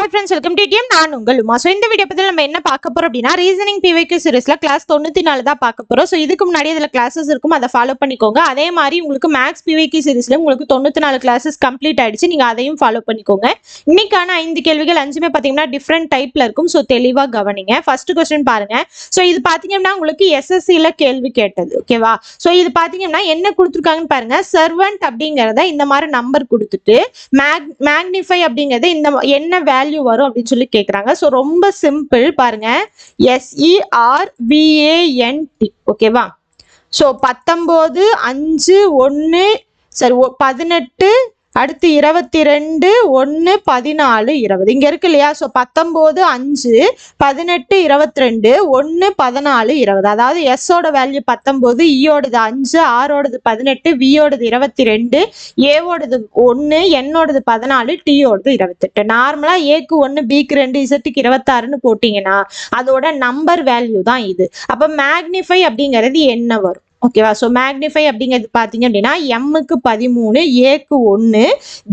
Hi friends, welcome to TM. நான் உங்கள் Uma. So இந்த வீடியோ பற்றி நம்ம என்ன பார்க்க போறோம் அப்படின்னா ரீசனிங் PYQ சீரிஸ்ல கிளாஸ் 94 தான் பார்க்க போறோம். ஸோ இதுக்கு முன்னாடி இதில் கிளாஸஸ் இருக்கும், அதை ஃபாலோ பண்ணிக்கோங்க. அதே மாதிரி உங்களுக்கு மேக்ஸ் PYQ சீரிஸ்ல உங்களுக்கு 94 கிளாஸஸ் கம்ப்ளீட் ஆயிடுச்சு, நீங்க அதையும் ஃபாலோ பண்ணிக்கோங்க. இன்னைக்கான 5 கேள்விகள் 5மே பார்த்தீங்கன்னா டிஃப்ரெண்ட் டைப்ல இருக்கும். ஸோ தெளிவா கவனிங்க. ஃபர்ஸ்ட் கொஸ்டின் பாருங்க. ஸோ இது பார்த்தீங்கன்னா உங்களுக்கு SSCல கேள்வி கேட்டது, ஓகேவா? ஸோ இது பார்த்தீங்கன்னா என்ன கொடுத்துருக்காங்கன்னு பாருங்க. சர்வெண்ட் அப்படிங்கிறத இந்த மாதிரி நம்பர் கொடுத்துட்டு மேக்னிஃபை அப்படிங்கிறது இந்த என்ன வேல்யூ வரும் அப்படின்னு சொல்லி கேக்குறாங்க. சோ ரொம்ப சிம்பிள் பாருங்க. SERVANT, ஓகேவா? சோ 19 5 1 சரி 18 அடுத்து 22 1 14 20 இங்க இருக்கு இல்லையா? சோ 19 5 18 22 1 14 20. அதாவது S ஓட value 19, E ஓடது 5, R ஓடது 18, V ஓடது 22, A ஓடது 1, N ஓடது 14, T ஓடது 28. நார்மலா Aக்கு 1 Bக்கு 2 Zக்கு 26ன்னு போட்டீங்கன்னா அதோட நம்பர் வேல்யூ தான் இது. அப்ப மேக்னிஃபை அப்படிங்கிறது என்ன வரும்? ஓகேவா? ஸோ மேக்னிஃபை அப்படிங்கிறது பார்த்தீங்க அப்படின்னா எம்முக்கு 13, ஏக்கு 1,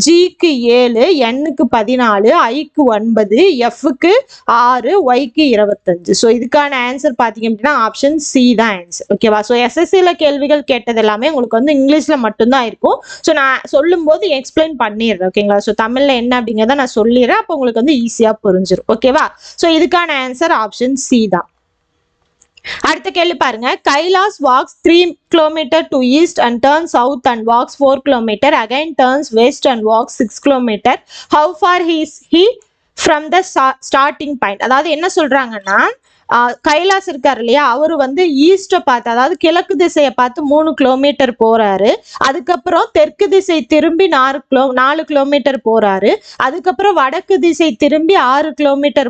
ஜிக்கு 7, என்னுக்கு 14, ஐக்கு 9, எஃப்க்கு 6, ஒய்க்கு 25. ஸோ இதுக்கான ஆன்சர் பார்த்தீங்க அப்படின்னா ஆப்ஷன் சி தான் ஆன்சர், ஓகேவா? ஸோ SSCல கேள்விகள் கேட்டது எல்லாமே உங்களுக்கு வந்து இங்கிலீஷ்ல மட்டும்தான் இருக்கும். ஸோ நான் சொல்லும் போது எக்ஸ்பிளைன் பண்ணிடுறேன், ஓகேங்களா? ஸோ தமிழ்ல என்ன அப்படிங்கிறத நான் சொல்லிடுறேன், அப்போ உங்களுக்கு வந்து ஈஸியா புரிஞ்சிடும், ஓகேவா? ஸோ இதுக்கான ஆன்சர் ஆப்ஷன் சி தான். அடுத்த கேள்வி பாருங்க. Kailash walks 3 km to east and turns south and walks 4 km, again turns west and walks 6 km. How far is he from the starting point? அதாவது என்ன சொல்றாங்கன்னா கைலாஸ் இருக்காரு இல்லையா, அவரு வந்து ஈஸ்ட பார்த்து, அதாவது கிழக்கு திசையை பார்த்து 3 கிலோமீட்டர் போறாரு. அதுக்கப்புறம் தெற்கு திசை திரும்பி 4 கிலோமீட்டர் போறாரு. அதுக்கப்புறம் வடக்கு திசை திரும்பி 6 கிலோமீட்டர்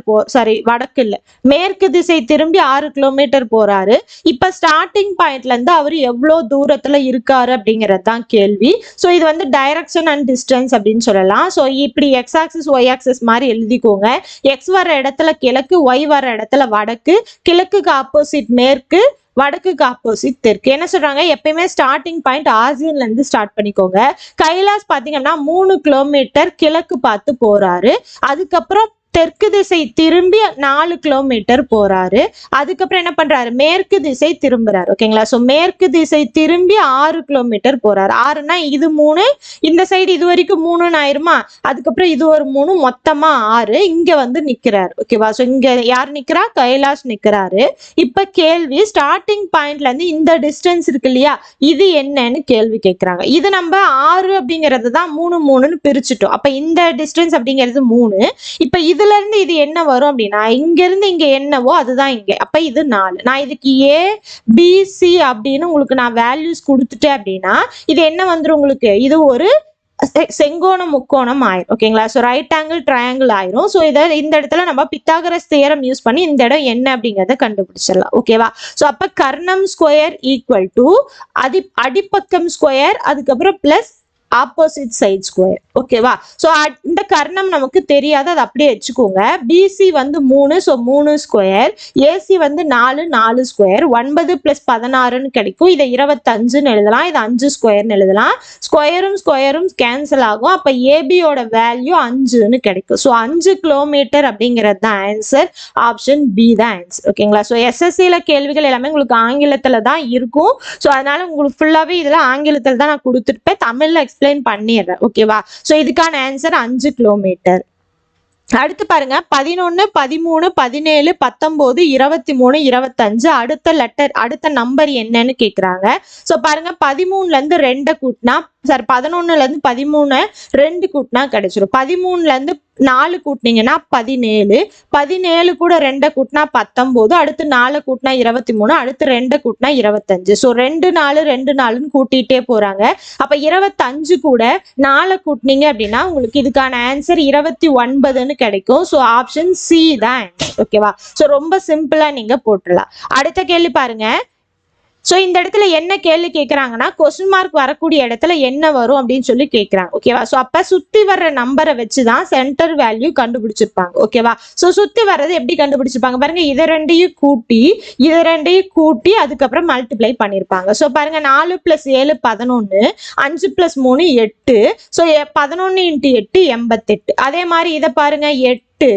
வடக்கு இல்ல மேற்கு திசை திரும்பி 6 கிலோமீட்டர் போறாரு. இப்ப ஸ்டார்டிங் பாயிண்ட்ல இருந்து அவர் எவ்வளவு தூரத்துல இருக்காரு அப்படிங்கிறது தான் கேள்வி. ஸோ இது வந்து டைரக்ஷன் அண்ட் டிஸ்டன்ஸ் அப்படின்னு சொல்லலாம். ஸோ இப்படி எக்ஸ் ஆக்சிஸ் ஒய் ஆக்சிஸ் மாதிரி எழுதிக்கோங்க. எக்ஸ் வர இடத்துல கிழக்கு, ஒய் வர இடத்துல வடக்கு, கிழக்குக்கு ஆப்போசிட் மேற்கு, வடக்குக்கு ஆப்போசிட் தெற்கு. என்ன சொல்றாங்க, எப்பயுமே ஸ்டார்டிங் பாயிண்ட் ஆர்ஜின்ல இருந்து ஸ்டார்ட் பண்ணிக்கோங்க. கைலாஸ் பாத்தீங்கன்னா 3 கிலோமீட்டர் கிழக்கு பார்த்து போறாரு. அதுக்கப்புறம் தெற்கு திசை திரும்பி 4 கிலோமீட்டர் போறாரு. அதுக்கப்புறம் என்ன பண்றாரு, மேற்கு திசை திரும்புறாரு, ஓகேங்களா? சோ மேற்கு திசை திரும்பி 6 கிலோமீட்டர் போறாரு. 6னா இது 3, இந்த சைடு இது வரைக்கும் 3ன்னு ஆயிருமா, அதுக்கப்புறம் இது ஒரு 3, மொத்தமா 6. இங்க வந்து நிக்கிறாரு, ஓகேவா? சோ இங்க யார் நிக்கிறா, கைலாஷ் நிக்கிறாரு. இப்ப கேள்வி, ஸ்டார்டிங் பாயிண்ட்ல இருந்து இந்த டிஸ்டன்ஸ் இருக்கு இல்லையா, இது என்னன்னு கேள்வி கேட்கிறாங்க. இது நம்ம 6 அப்படிங்கிறது தான் 3 3ன்னு பிரிச்சுட்டோம். அப்ப இந்த டிஸ்டன்ஸ் அப்படிங்கிறது 3. இப்ப இதுல இருந்து இது என்ன வரும் அப்படின்னா, இங்க இருந்து இங்க என்னவோ அதுதான் இங்க. அப்ப இது 4. நான் இதுக்கு ABC அப்படின்னு உங்களுக்கு நான் வேல்யூஸ் கொடுத்துட்டேன் அப்படின்னா இது என்ன வந்துடும் உங்களுக்கு, இது ஒரு செங்கோணம் முக்கோணம் ஆயிரும், ஓகேங்களா? ஸோ ரைட் ஆங்கிள் ட்ரையாங்கிள் ஆயிரும். ஸோ இதை இந்த இடத்துல நம்ம பித்தாகரஸ் தியரம் யூஸ் பண்ணி இந்த இடம் என்ன அப்படிங்கிறத கண்டுபிடிச்சிடலாம், ஓகேவா? ஸோ அப்ப கர்ணம் ஸ்கொயர் ஈக்குவல் டு அடிப்பக்கம் ஸ்கொயர், அதுக்கப்புறம் பிளஸ் ஆப்போசிட் சைட் ஸ்கொயர், ஓகேவா? ஸோ இந்த கர்ணம் நமக்கு தெரியாது, அதை அப்படியே வச்சுக்கோங்க. BC வந்து 3, ஸோ 3 ஸ்கொயர், AC வந்து 4 4 ஸ்கொயர், 9 + 16ன்னு கிடைக்கும். இதை 25ன்னு எழுதலாம், இது 5 ஸ்கொயர்னு எழுதலாம். ஸ்கொயரும் ஸ்கொயரும் கேன்சல் ஆகும். அப்ப ABயோட வேல்யூ 5ன்னு கிடைக்கும். ஸோ 5 கிலோமீட்டர் அப்படிங்கிறது தான் ஆன்சர், ஆப்ஷன் பி தான் ஆன்சர், ஓகேங்களா? ஸோ SSCல கேள்விகள் எல்லாமே உங்களுக்கு ஆங்கிலத்துல தான் இருக்கும். ஸோ அதனால உங்களுக்கு ஃபுல்லாவே இதுல ஆங்கிலத்துல தான் நான் கொடுத்துருப்பேன், தமிழ்ல எக்ஸ்பிளைன் பண்ணிடுறேன், ஓகேவா? சோ இதுக்கான ஆன்சர் 5 கிலோமீட்டர். அடுத்து பாருங்க 11 13 17 19 23 25 அடுத்த நம்பர் என்னன்னு கேக்குறாங்க. சோ பாருங்க 13ல இருந்து 2 கூட்டினா 11ல இருந்து 13 2 கூட்டினா கிடைச்சிடும். 13ல இருந்து 4 கூட்டினீங்கன்னா 17, 17 கூட 2 கூட்டினா 19, அடுத்து 4 கூட்டினா 23, அடுத்து 2 கூட்டினா 25. ஸோ 2 4 2 4ன்னு கூட்டிகிட்டே போறாங்க. அப்ப 25 கூட 4 கூட்டினீங்க அப்படின்னா உங்களுக்கு இதுக்கான ஆன்சர் 29ன்னு கிடைக்கும். ஸோ ஆப்ஷன் சி தான் ஆன்சர், ஓகேவா? ஸோ ரொம்ப சிம்பிளா நீங்க போட்டுடலாம். அடுத்த கேள்வி பாருங்க. ஸோ இந்த இடத்துல என்ன கேள்வி கேட்குறாங்கன்னா, கொஸ்டின் மார்க் வரக்கூடிய இடத்துல என்ன வரும் அப்படின்னு சொல்லி கேட்குறாங்க, ஓகேவா? ஸோ அப்போ சுற்றி வர்ற நம்பரை வச்சு தான் சென்டர் வேல்யூ கண்டுபிடிச்சிருப்பாங்க, ஓகேவா? ஸோ சுற்றி வர்றது எப்படி கண்டுபிடிச்சிருப்பாங்க பாருங்க, இதை ரெண்டையும் கூட்டி அதுக்கப்புறம் மல்டிப்ளை பண்ணியிருப்பாங்க. ஸோ பாருங்க 4 + 7 11, 5 + 3 8. ஸோ 11 × 8 88. அதே மாதிரி இதை பாருங்க 8 8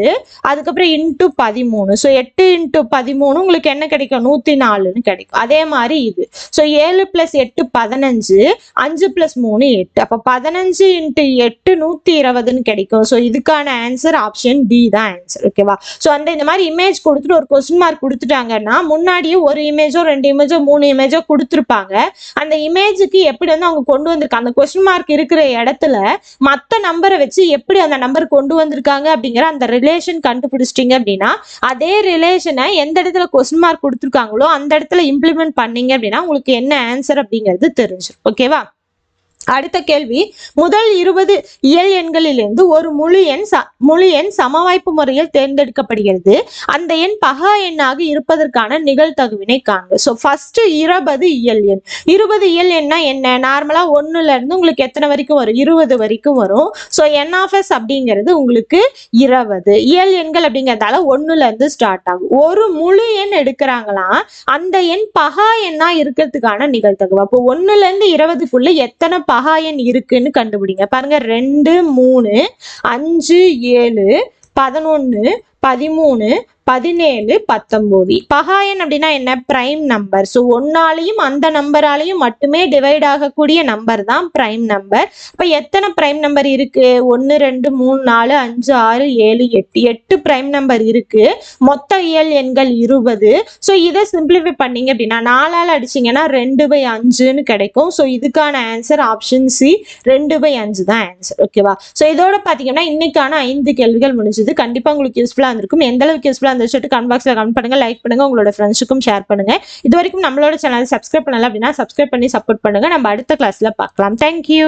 அதுக்கப்புறம் இன்ட்டு 13. ஸோ 8 × 13 உங்களுக்கு என்ன கிடைக்கும்? 104ன்னு கிடைக்கும். அதே மாதிரி இது. ஸோ 7 + 8 15, 5 + 3 8. அப்போ 15 × 8 120ன்னு கிடைக்கும். ஸோ இதுக்கான ஆன்சர் ஆப்ஷன் டி தான் ஆன்சர். ஓகேவா? ஸோ இந்த மாதிரி இமேஜ் கொடுத்துட்டு ஒரு கொஸ்டின் மார்க் கொடுத்துட்டாங்கன்னா முன்னாடியே ஒரு இமேஜோ 2 இமேஜோ 3 இமேஜோ கொடுத்துருப்பாங்க. அந்த இமேஜுக்கு எப்படி அவங்க கொண்டு வந்திருக்காங்க, அந்த கொஸ்டின் மார்க் இருக்கிற இடத்துல மற்ற நம்பரை வச்சு எப்படி அந்த நம்பர் கொண்டு வந்திருக்காங்க அப்படிங்கிற அந்த ரிலேஷன் கண்டுபிடிச்சிட்டீங்க அப்படின்னா அதே ரிலேஷனை எந்த இடத்துல கொஸ்டின் மார்க் கொடுத்துருக்காங்களோ அந்த இடத்துல இம்ப்ளிமெண்ட் பண்ணீங்க அப்படின்னா உங்களுக்கு என்ன ஆன்சர் அப்படிங்கிறது தெரிஞ்சிடும். ஓகேவா? அடுத்த கேள்வி, முதல் 20 இயல் எண்களிலிருந்து ஒரு முழு எண் சமவாய்ப்பு முறையில் தேர்ந்தெடுக்கப்படுகிறது. அந்த எண் பகா எண்ணாக இருப்பதற்கான நிகழ்தகவினை காண்க. ஸோ ஃபர்ஸ்ட் 20 இயல் எண். 20 இயல் எண்ணா என்ன? நார்மலா 1ல இருந்து உங்களுக்கு எத்தனை வரைக்கும் வரும்? 20 வரைக்கும் வரும். ஸோ n of s அப்படிங்கிறது உங்களுக்கு 20. இயல் எண்கள் அப்படிங்கிறதால 1ல இருந்து ஸ்டார்ட் ஆகும். ஒரு முழு எண் எடுக்கிறாங்களாம், அந்த எண் பகா எண்ணா இருக்கிறதுக்கான நிகழ்தகவு. அப்போ 1ல இருந்து 20க்குள்ள எத்தனை பகா எண் இருக்குன்னு கண்டுபிடிங்க. பாருங்க, 2 3 5 7 11 13 17 19. பகா எண் அப்படின்னா என்ன? Prime number. ஸோ ஒன்னாலையும் அந்த நம்பராலையும் மட்டுமே டிவைட் ஆகக்கூடிய நம்பர் தான் பிரைம் நம்பர். இப்போ எத்தனை பிரைம் நம்பர் இருக்கு? 1 2 3 4 5 6 7 8 8 பிரைம் நம்பர் இருக்கு. மொத்த இயல் எண்கள் 20. ஸோ இதை சிம்பிளிஃபை பண்ணீங்க அப்படின்னா 4ஆல் அடிச்சிங்கன்னா 2/5ன்னு கிடைக்கும். ஸோ இதுக்கான ஆன்சர் ஆப்ஷன் சி, 2/5 தான் ஆன்சர். ஓகேவா? ஸோ இதோட பார்த்தீங்கன்னா இன்னைக்கான 5 கேள்விகள் முடிஞ்சது. கண்டிப்பாக உங்களுக்கு யூஸ்ஃபுல்லாக இருந்திருக்கும். எந்த அளவுக்கு யூஸ்ஃபுல்லாக இருந்துச்சு கமெண்ட் பாக்ஸ்ல கமெண்ட் பண்ணுங்க, லைக் பண்ணுங்க, உங்களோட ஃப்ரெண்ட்ஸுக்கும் ஷேர் பண்ணுங்க. இது வரைக்கும் நம்மளோட சேனல் சப்ஸ்கிரைப் பண்ணல அப்படின்னா சப்ஸ்கிரைப் பண்ணி சப்போர்ட் பண்ணுங்க. நம்ம அடுத்த கிளாஸ்ல பார்க்கலாம். தேங்க்யூ.